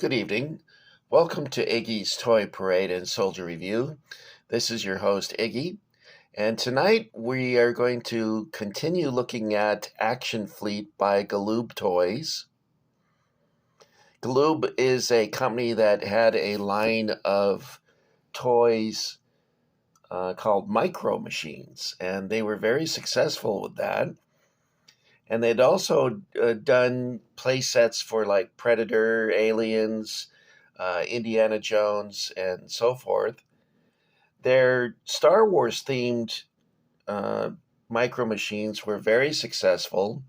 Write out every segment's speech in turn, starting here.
Good evening. Welcome to Iggy's Toy Parade and Soldier Review. This is your host, Iggy, and tonight we are going to continue looking at Action Fleet by Galoob Toys. Galoob is a company that had a line of toys called Micro Machines, and they were very successful with that. And they'd also done play sets for like Predator, Aliens, Indiana Jones, and so forth. Their Star Wars themed uh, Micro Machines were very successful,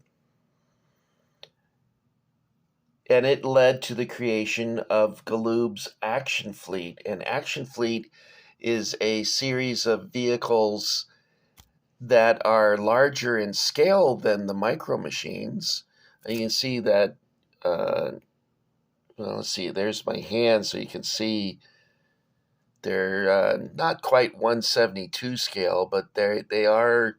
and it led to the creation of Galoob's Action Fleet. And Action Fleet is a series of vehicles that are larger in scale than the Micro Machines. You can see that. Well, let's see. There's my hand, so you can see they're not quite 172 scale, but they are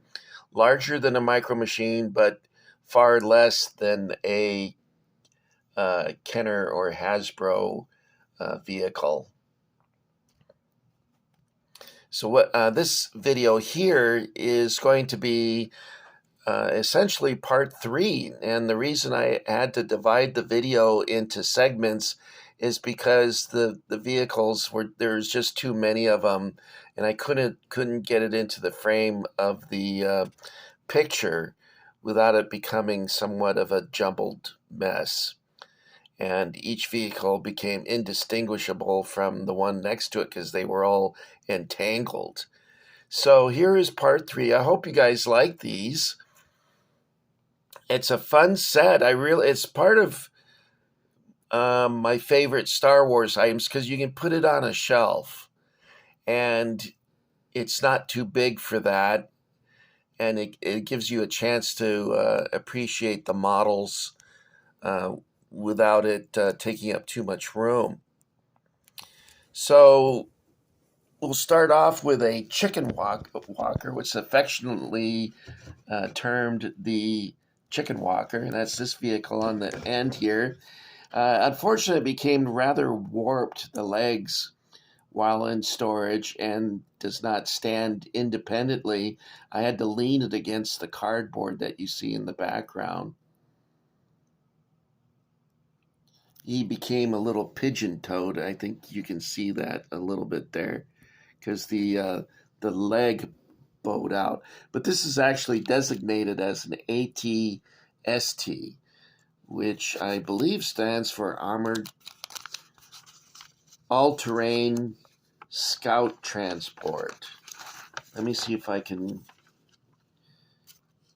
larger than a Micro Machine, but far less than a Kenner or Hasbro vehicle. So what this video here is going to be essentially part 3, and the reason I had to divide the video into segments is because the vehicles there's just too many of them, and I couldn't get it into the frame of the picture without it becoming somewhat of a jumbled mess. And each vehicle became indistinguishable from the one next to it because they were all entangled. So here is part 3. I hope you guys like these. It's a fun set. It's part of my favorite Star Wars items because you can put it on a shelf, and it's not too big for that, and it gives you a chance to appreciate the models without it taking up too much room. So we'll start off with a chicken walker, which is affectionately termed the chicken walker, and that's this vehicle on the end here. Unfortunately, it became rather warped, the legs, while in storage, and does not stand independently. I had to lean it against the cardboard that you see in the background. He became a little pigeon-toed. I think you can see that a little bit there because the leg bowed out. But this is actually designated as an ATST, which I believe stands for Armored All-Terrain Scout Transport. Let me see if I can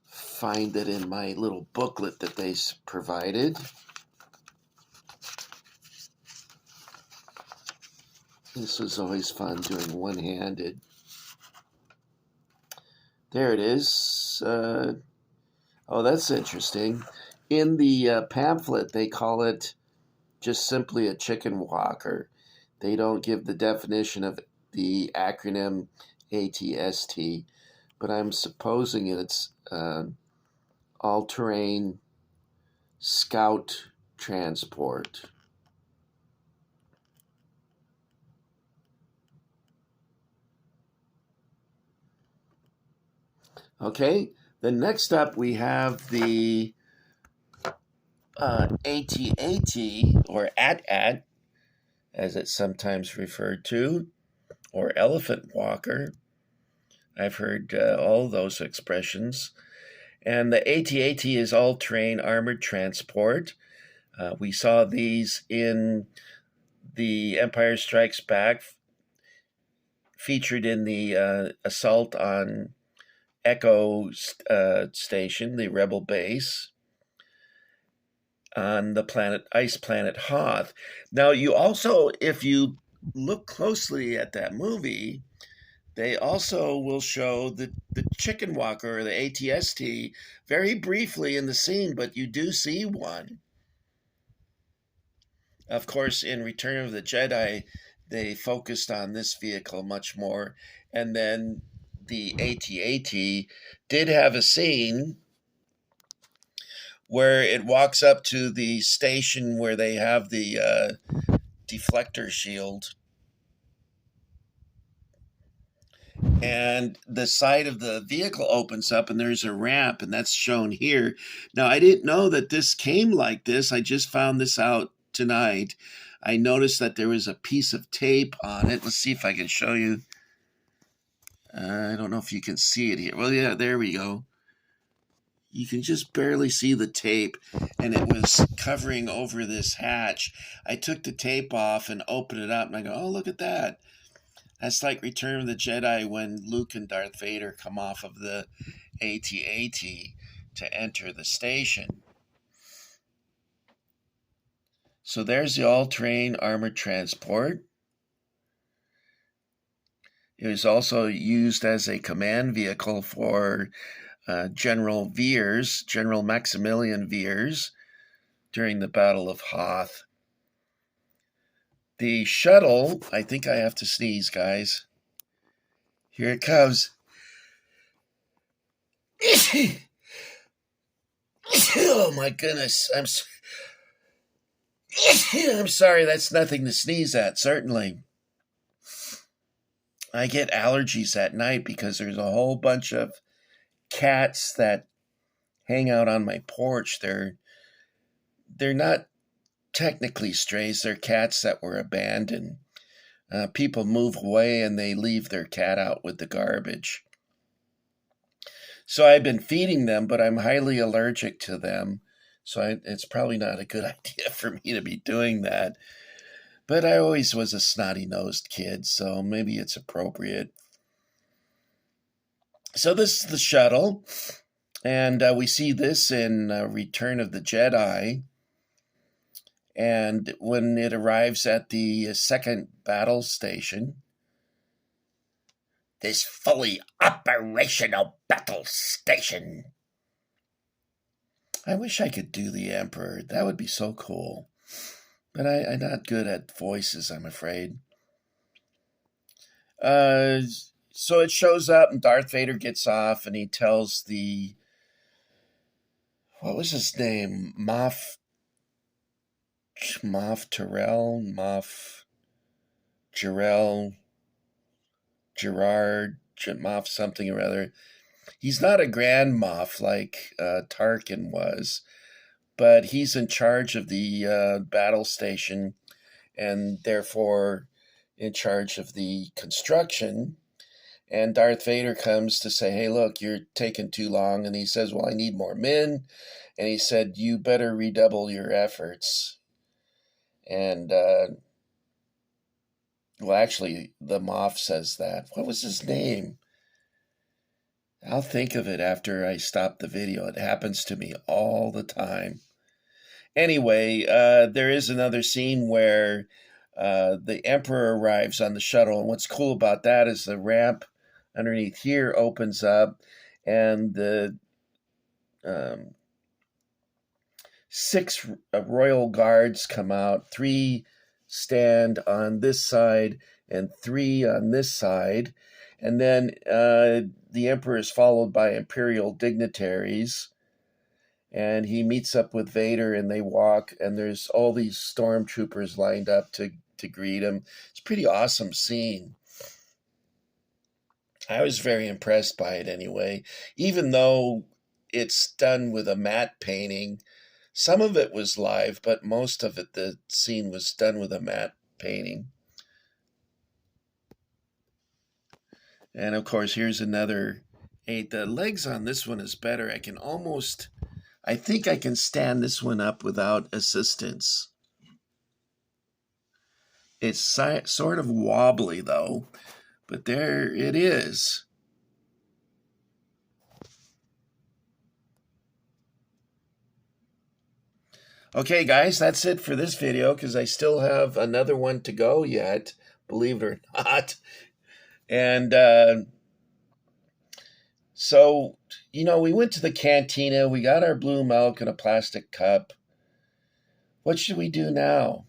find it in my little booklet that they provided. This was always fun doing one-handed. There it is. Oh, that's interesting. In the pamphlet, they call it just simply a chicken walker. They don't give the definition of the acronym ATST, but I'm supposing it's all-terrain scout transport. Okay, then next up we have the AT-AT, or AT-AT, as it's sometimes referred to, or elephant walker. I've heard all those expressions. And the AT-AT is all-terrain armored transport. We saw these in the Empire Strikes Back, featured in the assault on Echo Station, the Rebel base, on the ice planet Hoth. Now, you also, if you look closely at that movie, they also will show the chicken walker, or the ATST, very briefly in the scene, but you do see one. Of course, in Return of the Jedi, they focused on this vehicle much more, and then the AT-AT did have a scene where it walks up to the station where they have the deflector shield. And the side of the vehicle opens up and there's a ramp, and that's shown here. Now, I didn't know that this came like this. I just found this out tonight. I noticed that there was a piece of tape on it. Let's see if I can show you. I don't know if you can see it here. Well, yeah, there we go. You can just barely see the tape, and it was covering over this hatch. I took the tape off and opened it up, and I go, oh, look at that. That's like Return of the Jedi when Luke and Darth Vader come off of the AT-AT to enter the station. So there's the all-terrain armored transport. It was also used as a command vehicle for General Maximilian Veers, during the Battle of Hoth. The shuttle, I think I have to sneeze, guys. Here it comes. Oh my goodness. I'm sorry, that's nothing to sneeze at, certainly. I get allergies at night because there's a whole bunch of cats that hang out on my porch. They're not technically strays. They're cats that were abandoned. People move away and they leave their cat out with the garbage. So I've been feeding them, but I'm highly allergic to them. So it's probably not a good idea for me to be doing that. But I always was a snotty-nosed kid, so maybe it's appropriate. So this is the shuttle, and we see this in Return of the Jedi. And when it arrives at the second battle station, this fully operational battle station. I wish I could do the Emperor. That would be so cool. But I'm not good at voices, I'm afraid. So it shows up, and Darth Vader gets off, and he tells what was his name? Moff Tyrell? Gerard, Moff something or other. He's not a Grand Moff like Tarkin was, but he's in charge of the battle station and therefore in charge of the construction. And Darth Vader comes to say, hey, look, you're taking too long. And he says, well, I need more men. And he said, you better redouble your efforts. And, well, actually, the Moff says that. What was his name? I'll think of it after I stop the video. It happens to me all the time. Anyway, there is another scene where the Emperor arrives on the shuttle. And what's cool about that is the ramp underneath here opens up, and the 6 royal guards come out. 3 stand on this side and 3 on this side. And then the Emperor is followed by Imperial dignitaries. And he meets up with Vader, and they walk, and there's all these stormtroopers lined up to greet him. It's a pretty awesome scene. I was very impressed by it anyway, even though it's done with a matte painting. Some of it was live, but most of it, the scene was done with a matte painting. And of course, here's another 8. The legs on this one is better. I think I can stand this one up without assistance. It's sort of wobbly though, but there it is. Okay, guys, that's it for this video because I still have another one to go yet, believe it or not. And so, we went to the cantina. We got our blue milk in a plastic cup. What should we do now?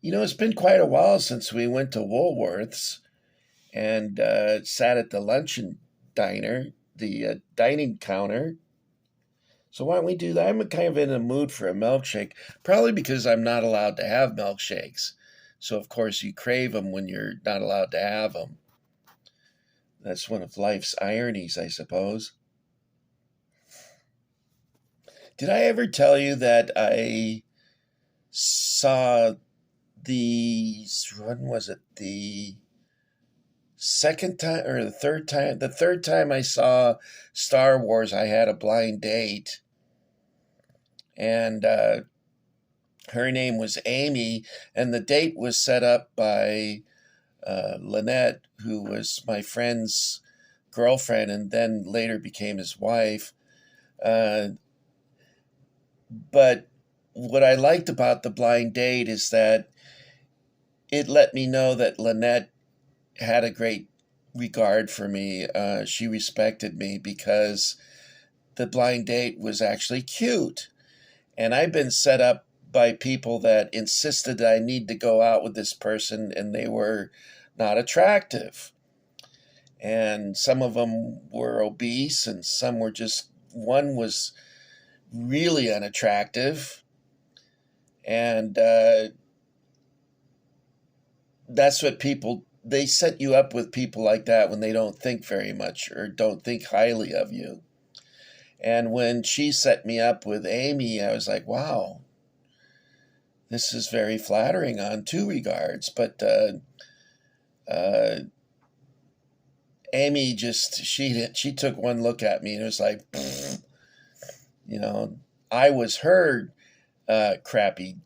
It's been quite a while since we went to Woolworths and sat at the luncheon diner. the dining counter. So why don't we do that? I'm kind of in a mood for a milkshake, probably because I'm not allowed to have milkshakes. So of course you crave them when you're not allowed to have them. That's one of life's ironies, I suppose. Did I ever tell you that I saw when was it? The second time or the third time? The third time I saw Star Wars, I had a blind date. And her name was Amy, and the date was set up by Lynette, who was my friend's girlfriend and then later became his wife. Uh, but what I liked about the blind date is that it let me know that Lynette had a great regard for me. She respected me because the blind date was actually cute. And I've been set up by people that insisted that I need to go out with this person and they were not attractive. And some of them were obese and some were one was really unattractive. And that's what they set you up with people like that when they don't think very much or don't think highly of you. And when she set me up with Amy, I was like, wow, this is very flattering on two regards. But Amy she took one look at me and it was like, I was her crappy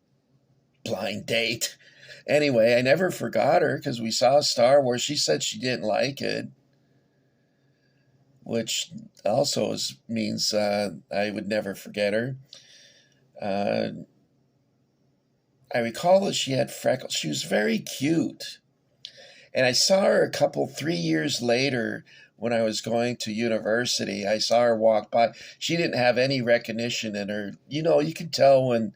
blind date. Anyway, I never forgot her because we saw Star Wars. She said she didn't like it, which also means I would never forget her. I recall that she had freckles. She was very cute. And I saw her 3 years later when I was going to university. I saw her walk by. She didn't have any recognition in her. You can tell when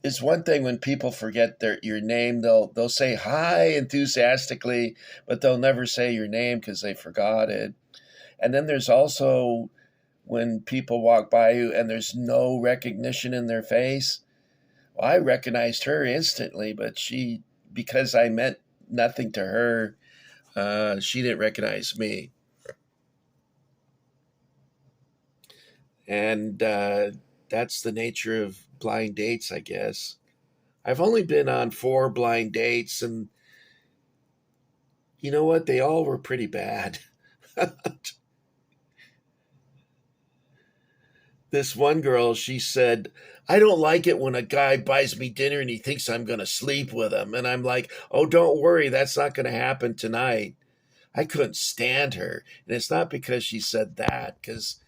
it's one thing when people forget your name. They'll say hi enthusiastically, but they'll never say your name because they forgot it. And then there's also when people walk by you and there's no recognition in their face. Well, I recognized her instantly, but because I meant nothing to her, she didn't recognize me. And that's the nature of blind dates, I guess. I've only been on 4 blind dates, and you know what? They all were pretty bad. This one girl, she said, I don't like it when a guy buys me dinner and he thinks I'm going to sleep with him. And I'm like, oh, don't worry. That's not going to happen tonight. I couldn't stand her. And it's not because she said that, because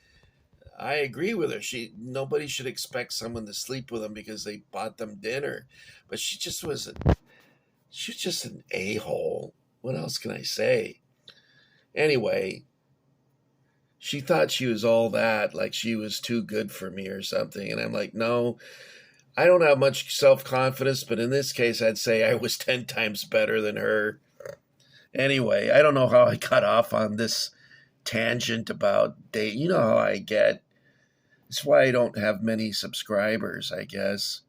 I agree with her. Nobody should expect someone to sleep with them because they bought them dinner. But she was just an a-hole. What else can I say? Anyway, she thought she was all that, like she was too good for me or something. And I'm like, no, I don't have much self-confidence, but in this case, I'd say I was 10 times better than her. Anyway, I don't know how I got off on this tangent about date. You know how I get. That's why I don't have many subscribers, I guess.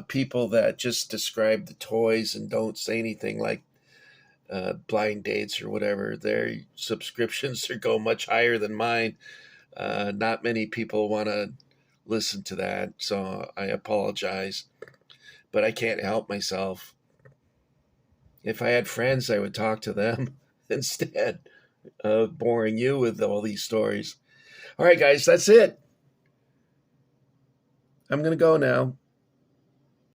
People that just describe the toys and don't say anything like blind dates or whatever, their subscriptions go much higher than mine. Not many people want to listen to that, so I apologize. But I can't help myself. If I had friends, I would talk to them instead of boring you with all these stories. All right, guys, that's it. I'm going to go now.